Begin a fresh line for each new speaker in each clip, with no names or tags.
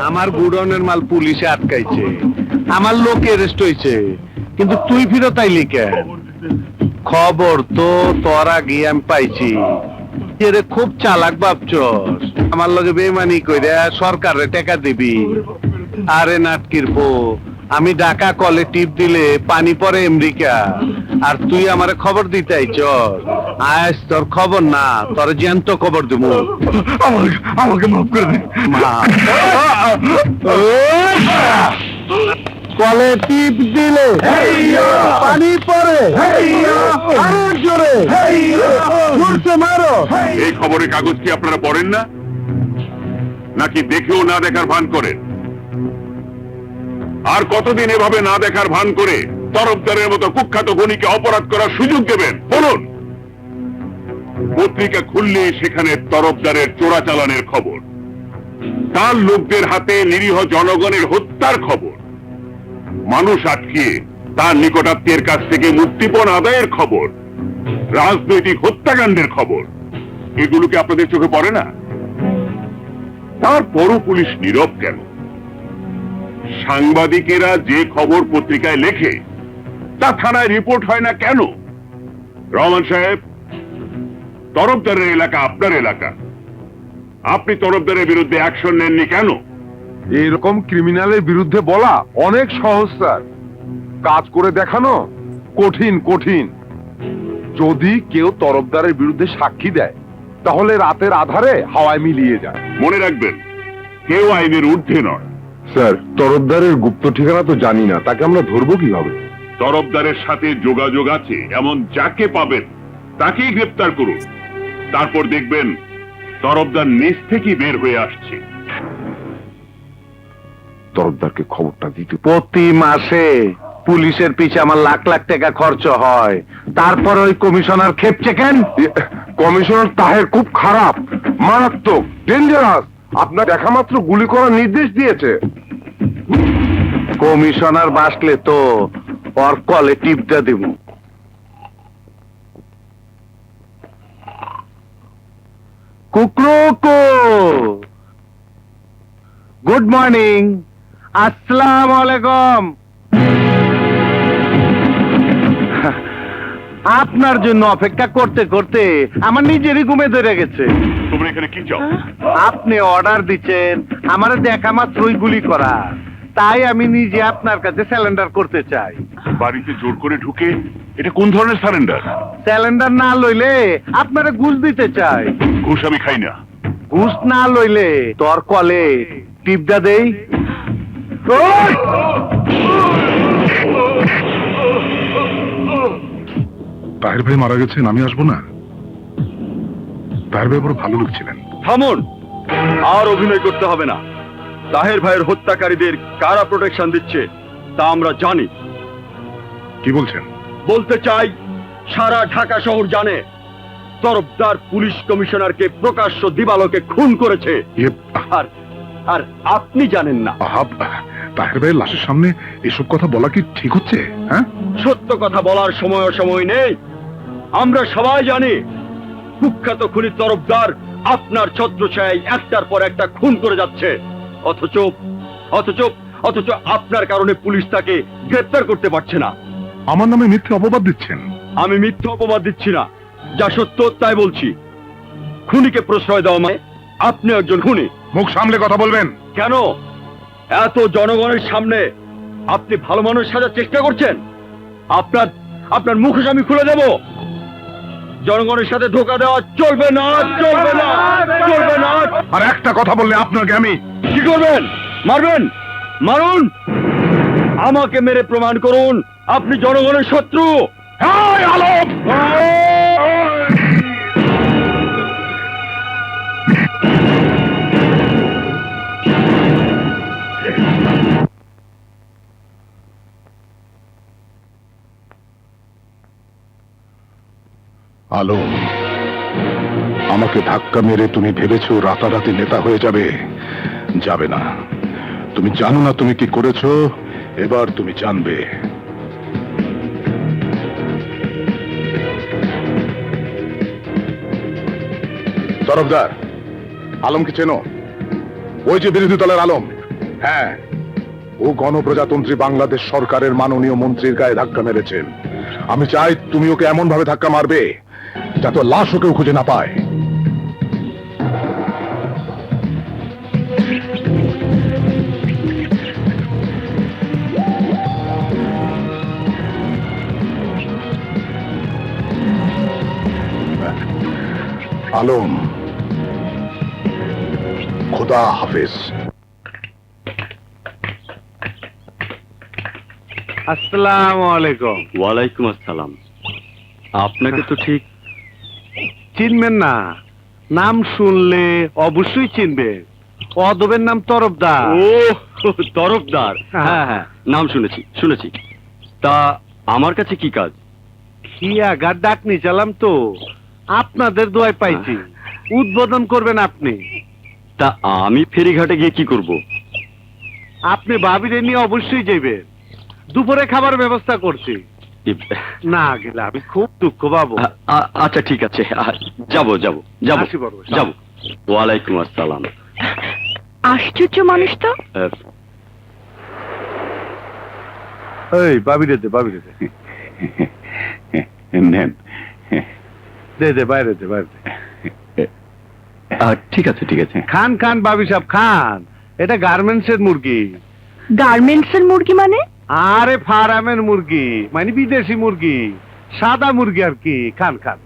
আমার গুডনের মাল পুলিশে আটকাইছে, আমার লোক অ্যারেস্ট হয়েছে, কিন্তু তুই ফিরত আইলি কেন? খবর তো তোর আগে আমি পাইছি। এরে খুব চালাক ভাবছস, আমার লগে বেমানি কইরা সরকারে টাকা দিবি। আরে নাটকির পো, আমি ঢাকা কলে টিপ দিলে পানি পরে আমেরিকা, আর তুই আমারে খবর দিতে আইছস। আজ তোর খবর না, তোর জ্যান্ত খবর দিব।
আমাকে মাফ করে দে।
কলে টিপ দিলে পানি পরে, আরো জোরে জোরসে মারো।
এই খবরের কাগজ কি আপনারা পড়েন না, নাকি দেখেও না দেখার ভান করেন? আর কতদিন এভাবে না দেখার ভান করে তরফদারের মতো কুখ্যাত গণিকে অপরাধ করার সুযোগ দেবেন? বলুন। পত্রিকা খুললে সেখানে তরফদারের চোরাচালানের খবর, তার লোকদের হাতে নিরীহ জনগণের হত্যার খবর, মানুষ আটকিয়ে তার নিকটাত্মীয়ের কাছ থেকে মুক্তিপণ আদায়ের খবর, রাজনৈতিক হত্যাকাণ্ডের খবর। এগুলোকে আপনাদের চোখে পড়ে না? তারপরও পুলিশ নীরব কেন? সাংবাদিকেরা যে খবর পত্রিকায় লেখে তা থানায় রিপোর্ট হয় না কেন? রহমান সাহেব, তরফদারের এলাকা আপনার এলাকা, আপনি তরফদারের বিরুদ্ধে অ্যাকশন নেননি কেন?
এরকম ক্রিমিনালের বিরুদ্ধে বলা অনেক সহজ স্যার, কাজ করে দেখানো কঠিন কঠিন। যদি কেউ তরফদারের বিরুদ্ধে সাক্ষী দেয় তাহলে রাতের আধারে হাওয়ায় মিলিয়ে যায়।
মনে রাখবেন, কেউ আইনের ঊর্ধ্বে নয়।
স্যার, তরফদারের গুপ্ত ঠিকানা তো জানি না, তাকে আমরা ধরবো কিভাবে?
তরফদারের সাথে যোগাযোগ আছে এমন যাকে পাবেন তাকেই গ্রেপ্তার করুন। তারপর দেখবেন তরফদার নিজ থেকেই বের হয়ে আসছে।
তরফদারকে খবরটা দিতে
প্রতি মাসে পুলিশের পিছে আমার লাখ লাখ টাকা খরচ হয়, তারপর ওই কমিশনার খেপছে কেন?
কমিশনার তাহের খুব খারাপ, মারাত্মক, ডেঞ্জারাস। আপনার দেখা মাত্র গুলি করার নির্দেশ দিয়েছে।
কমিশনার বাসলে তো ওর কলে টিপটা দেব। কুকরুকু, গুড মর্নিং, আসসালামু আলাইকুম। আপনার জন্য অপেক্ষা করতে করতে আমার নিজেরই ঘুমে ধরে গেছে।
তোমরা এখানে কি চাও?
আপনি অর্ডার দিচ্ছেন আমার দেখা মাত্রই গুলি করা, তাই আমি নিজে আপনার কাছে স্যালেন্ডার করতে চাই।
বাড়িতে জোর করে ঢুকে এটা কোন ধরনের সারেন্ডার?
স্যালেন্ডার না লইলে আপনারা ঘুষ দিতে চাই।
ঘুষ আমি খাই না।
ঘুষ না লইলে তোর কলে টিপটা দেই।
তাহের ভাই মারা গেছেন, আমি আসবো না? তাহের ভাই বড় ভালো লোক ছিলেন।
থামুন, আর অভিনয় করতে হবে না। তাহের ভাইয়ের হত্যাকারীদের কারা প্রোটেকশন দিচ্ছে তা আমরা জানি।
কি বলছেন?
বলতে চাই, সারা ঢাকা শহর জানে তরফদার পুলিশ কমিশনারকে প্রকাশ্য দিবালোকে খুন করেছে। আর আর আপনি জানেন না।
তাহের ভাইয়ের লাশের সামনে এসব কথা বলা কি ঠিক হচ্ছে? হ্যাঁ,
সত্য কথা বলার সময় নেই। আমরা সবাই জানি কুখ্যাত খুনি তরফদার আপনার ছত্রছায়ায় একটার পর একটা খুন করে যাচ্ছে। অথচ অথচ অথচ আপনার কারণে পুলিশ তাকে গ্রেফতার করতে পারছে না।
আমার নামে মিথ্যে অপবাদ দিচ্ছেন।
আমি মিথ্যা অপবাদ দিচ্ছি না, যা সত্য তাই বলছি। খুনিকে প্রশ্রয় দেওয়া মানে আপনি একজন খুনি।
মুখ সামলে কথা বলবেন।
কেন এত জনগণের সামনে আপনি ভালো মানুষ সাজার চেষ্টা করছেন? আপনার আপনার মুখোশ আমি খুলে দেব। জনগণের সাথে ধোঁকা দেওয়া চলবে না, চলবে না, চলবে না।
আর একটা কথা বললে আপনাকে আমি
কি করবেন? মারবেন? মারুন, আমাকে মেরে প্রমাণ করুন আপনি জনগণের শত্রু।
আলম, আলম, আমাকে ধাক্কা মেরে তুমি ভেবেছো রাতারাতি নেতা হয়ে যাবে? যাবে না। তুমি জানো না তুমি কি করেছো, এবার তুমি জানবে। তরফদার, আলমকে চেনো? ওই যে বিরোধী দলের আলম,
হ্যাঁ, ও গণপ্রজাতন্ত্রী বাংলাদেশ সরকারের মাননীয় মন্ত্রীর গায়ে ধাক্কা মেরেছেন। আমি চাই তুমি ওকে এমন ভাবে ধাক্কা মারবে যাতে ওর লাশ ওকেও খুঁজে না পায়। আলম, খোদা হাফেজ।
আসসালামু আলাইকুম।
ওয়ালাইকুম আসসালাম। আপনাকে তো ঠিক
চিনবেন না? নাম শুনলে অবশ্যই চিনবে। অদবের নাম তরফদার।
ও তরফদার, হ্যাঁ হ্যাঁ, নাম শুনেছি শুনেছি। তা আমার কাছে কি কাজ?
খিয়াগার ডাক নিয়ে চালাম তো, আপনাদের দোয়ায় পাইছি। উদ্বোধন করবেন আপনি।
তা আমি ফেরিঘাটে গিয়ে কি করব?
আপনি ভাবিরে নিয়ে অবশ্যই যাইবেন। দুপুরে খাবার ব্যবস্থা করছি। না গেলে আমি খুব দুঃখ পাবো।
আচ্ছা ঠিক আছে, যাব যাব যাব
আসি বড় ভাই।
যাব। ওয়ালাইকুম আসসালাম।
আশ্চর্য মানুষ তো।
এই ভাবিরে দে, ভাবিরে দে।
নেন।
দে দে, বাইরে দে, বাইরে দে।
ঠিক আছে ঠিক আছে।
খান খান ভাবি সাহেব খান। এটা গার্মেন্টস এর মুরগি।
গার্মেন্টস এর মুরগি মানে?
আরে ফার্মের মুরগি, মানে বিদেশি মুরগি, সাদা মুরগি আর কি। খান খান,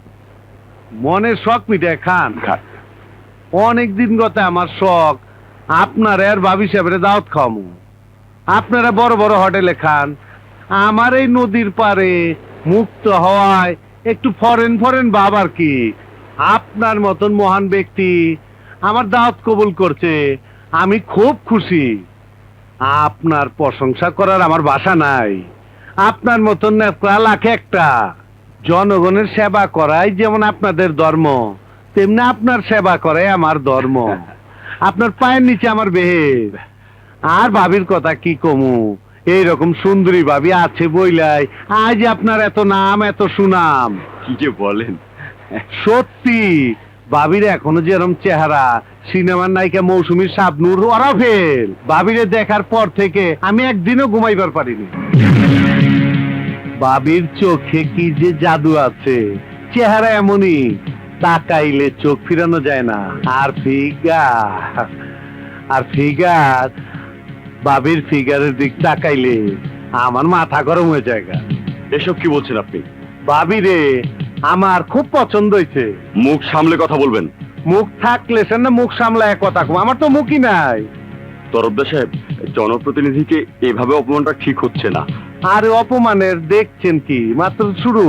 মনের শখ মিটায় খান খান। অনেক দিন গত আমার শখ আপনার আর ভাবি সাহেবের দাওয়াত খাওয়ামু। আপনারা বড় বড় হোটেলে খান, আমার এই নদীর পারে মুক্ত হওয়ায় একটু ফরেন ফরেন ভাব আর কি। আপনার মতন মহান ব্যক্তি আমার দাওয়াত কবুল করছে, আমি খুব খুশি। আপনার প্রশংসা করার আমার ভাষা নাই। আপনার মতন নেতা লাখ একটা। জনগণের সেবা করাই যেমন আপনাদের ধর্ম, তেমনি আপনার সেবা করাই আমার ধর্ম। আপনার পায়ের নিচে আমার বেহের। আর ভাবির কথা কি কমু, এইরকম সুন্দরী ভাবি আছে বইলাই আজ আপনার এত নাম এত সুনাম।
কি যে বলেন!
সত্যি ভাবির এখনো যেরকম চেহারা, সিনেমার নায়িকা মৌসুমী শাবনূর ওরা ফেল। ভাবিরে দেখার পর থেকে আমি একদিনও ঘুমাইবার পারিনি। ভাবির চোখে কি যে জাদু আছে, চেহারা এমনই, তাকাইলে চোখ ফিরানো যায় না। আর ফিগার ভাবির ফিগারের দিক তাকাইলে আমার মাথা গরম হয়ে যায়।
এসব কি বলছেন আপনি?
ভাবিরে আমার খুব পছন্দ হয়েছে।
মুখ সামলে কথা বলবেন।
মুখ থাকলে সে না মুখ সামলায় কথা কম, আমার তো মুখই নাই।
তরফদার সাহেব, জনপ্রতিনিধিকে এভাবে অপমানটা ঠিক হচ্ছে না।
আরে অপমানের দেখছেন কি, মাত্র শুরু।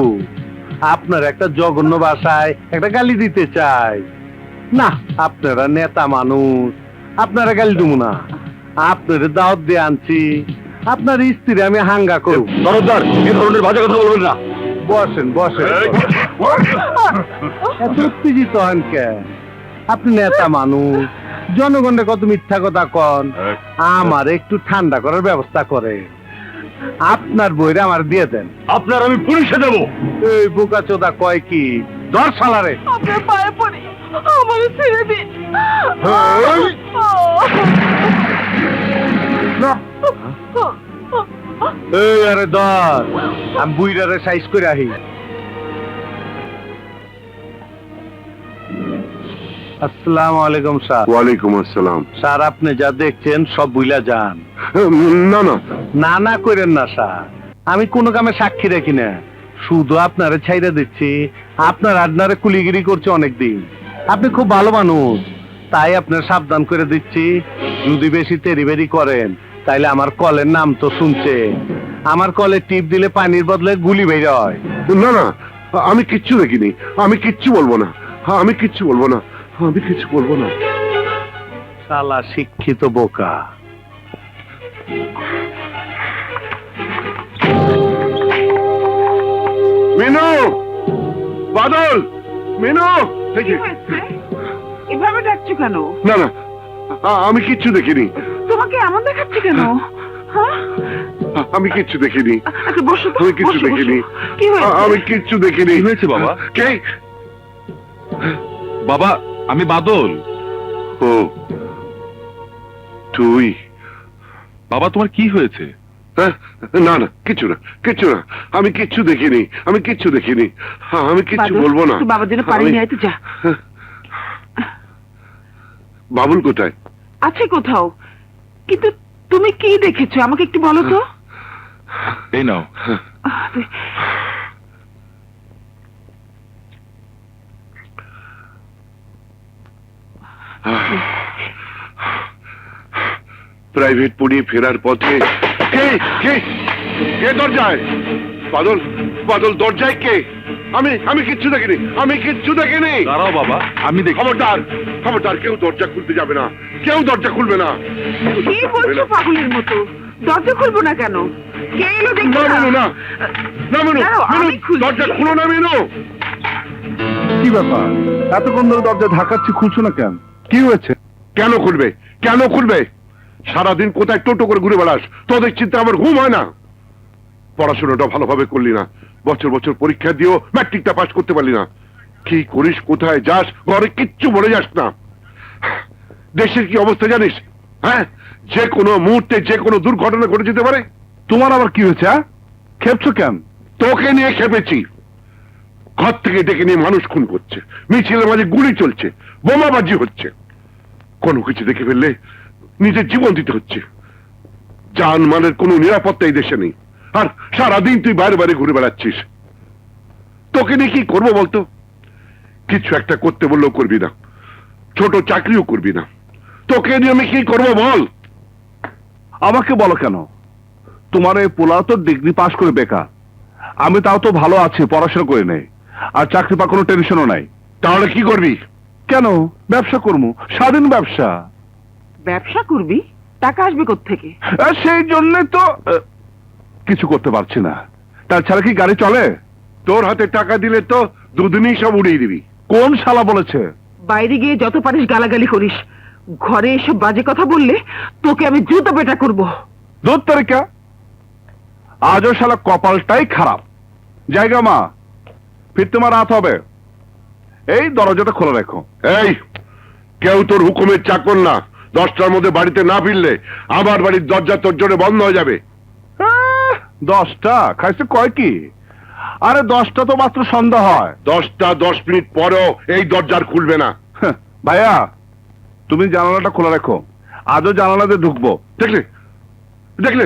আপনার একটা জঘন্য ভাষায় একটা গালি দিতে চাই না। আপনারা নেতা মানুষ, আপনারা গালি দেবো না। আপনার দাওয়াত দিয়ে আনছি, আপনার স্ত্রী আমি হাঙ্গা করব।
তরফদার, এ ধরনের বাজে কথা বলবেন না।
বসেন বসেন। এত উত্তেজিত হন কেন? আপনি নেতা মানুষ, জনগণের কত মিথ্যা কথা কন। আমার একটু ঠান্ডা করার ব্যবস্থা করে। আপনার বইরে আমার দিয়ে দেন।
আপনার আমি পুলিশে দেব।
এই বোকা চোদা কয় কি, ধর শালারে।
আপনার পায়ে পড়ি, আমার ছেড়ে দিন।
এই আরে ধর, আমি বুইরারে সাইজ করে আহি। আসসালামু আলাইকুম স্যার।
ওয়ালাইকুম আসসালাম।
স্যার আপনি যা দেখছেন সব বুইলা যান।
না না,
না না করেন না স্যার, আমি কোনো কামে সাক্ষী রাখি না। শুধু আপনারে ছাইরা দিচ্ছি। আপনার আড্ডারে কুলিগিরি করছে অনেকদিন। আপনি খুব ভালো মানুষ, তাই আপনার সাবধান করে দিচ্ছি। যদি বেশি তেরিবেরি করেন তাইলে আমার কলের নাম তো শুনছে। আমার কলে টিপ দিলে পানির বদলে গুলি বের হয়।
না না, আমি কিচ্ছু দেখিনি। আমি কিচ্ছু বলবো না। আমি কিচ্ছু বলবো না। আমি কিছু বলবো না।
শালা শিক্ষিত বোকা।
মিনু, বাদল, মিনু।
এভাবে ডাকছো কেন?
না না, আমি কিচ্ছু দেখিনি।
তোমাকে এমন দেখাচ্ছে কেন? হ্যাঁ?
আমি কিচ্ছু দেখিনি।
আচ্ছা বসো তো,
আমি কিচ্ছু
বসো,
দেখিনি।
বসো। কি হয়েছে?
আমি কিচ্ছু দেখিনি।
কি হয়েছে বাবা?
কে?
বাবা, আমি বাদল।
ও তুই,
বাবা তোমার কি হয়েছে?
হ্যাঁ? না না, কিছু না, কিছু না। আমি কিচ্ছু দেখিনি, আমি কিচ্ছু দেখিনি। হ্যাঁ, আমি কিচ্ছু
বাদল,
বলবো না।
তুই বাবার জন্য পানি
আমি-
নিয়ে আয় তো, যা।
বাবুল কোথায়?
আছে কোথাও, কিন্তু তুমি কি দেখেছো আমাকে একটু বলো তো।
এই নাও।
প্রাইভেট পড়িয়ে ফেরার পথে কে কে কে দরজায়? বাদল, বাদল দরজায় কে? আমি কিচ্ছু দেখিনি, আমি কিচ্ছু দেখিনি।
দাঁড়াও বাবা, আমি দেখি।
খবরদার, খবরদার, কেউ দরজা খুলতে যাবে না, কেউ দরজা খুলবে না।
কি বলছো পাগলের মতো? দরজা খুলবো না কেন? কে এলো দেখো
না
না।
মেনু, না না মেনু,
দাঁড়াও,
মেনু,
আমি খুলছি।
দরজা খুলো না মেনু।
কি ব্যাপার, এতক্ষণ ধরে দরজা ধাক্কাচ্ছি, খুলছো না কেন? কি হয়েছে?
কেন খুলবে, কেন খুলবে? সারাদিন কোথায় টোটো করে ঘুরে বেড়াস, তোদের চিন্তা আমার ঘুম হয় না। পড়াশোনাটা ভালোভাবে করলি না, বছর বছর পরীক্ষা দিয়েও ম্যাট্রিকটা পাস করতে পারলি না। কি করিস, কোথায় যাস, ঘরে কিচ্ছু বলে যাস না। দেশের কি অবস্থা জানিস? হ্যাঁ, যে কোনো মুহূর্তে যে কোনো দুর্ঘটনা ঘটে যেতে পারে।
তোমার আবার কি হয়েছে? খেপছো কেন?
তোকে নিয়ে খেপেছি। ঘর থেকে ডেকে নিয়ে মানুষ খুন করছে, মিছিলের মাঝে গুলি চলছে, বোমাবাজি হচ্ছে। কোনো কিছু দেখে ফেললে নিজের জীবন দিতে হচ্ছে। জানমালের কোনো নিরাপত্তা এই দেশে নেই, আর সারাদিন তুই বাইরে বাইরে ঘুরে বেড়াচ্ছিস। তোকে নিয়ে কি করবো বলতো? কিছু একটা করতে বললেও করবি না, ছোট চাকরিও করবি না। তোকে নিয়ে আমি কি করবো বল?
আমাকে বলো কেন? তোমার এই পোলা তো ডিগ্রি পাশ করে বেকার, আমি তাও তো ভালো আছি, পড়াশোনা করে নেই, আর চাকরি পা কোনো টেনশনও নাই।
তাহলে কি করবি?
কেন? ব্যবসা করবো, স্বাধীন ব্যবসা।
ব্যবসা করবি? টাকা আসবে কোত্থেকে?
সেই জন্য তো কিছু করতে পারছি না। তাছাড়া কি গাড়ি চলে?
তোর হাতে টাকা দিলে তো দুদিনই সব উড়িয়ে দিবি।
কোন শালা বলেছে?
বাইরে গিয়ে যত পারিস গালাগালি করিস, ঘরে এসব বাজে কথা বললে তোকে আমি জুতো পেটা করবো।
দূর তারিকা, আজও শালা কপালটাই খারাপ। জায়গা মা, ফির তোমার রাত হবে, এই দরজাটা খোলা রেখো।
এই, কেউ তোর হুকুমের চাকর না। 10টার মধ্যে বাড়িতে না ফিরলে আমার বাড়ির দরজা তোর জন্য বন্ধ হয়ে যাবে।
10টা খাইছে কয় কি? আরে 10টা তো মাত্র সন্ধ্যা হয়।
10টা 10 মিনিট পরেও এই দরজার খুলবে না।
হ্যাঁ, ভাইয়া তুমি জানালাটা খোলা রেখো, আজও জানালা দিয়ে ঢুকবো।
দেখলে, দেখলে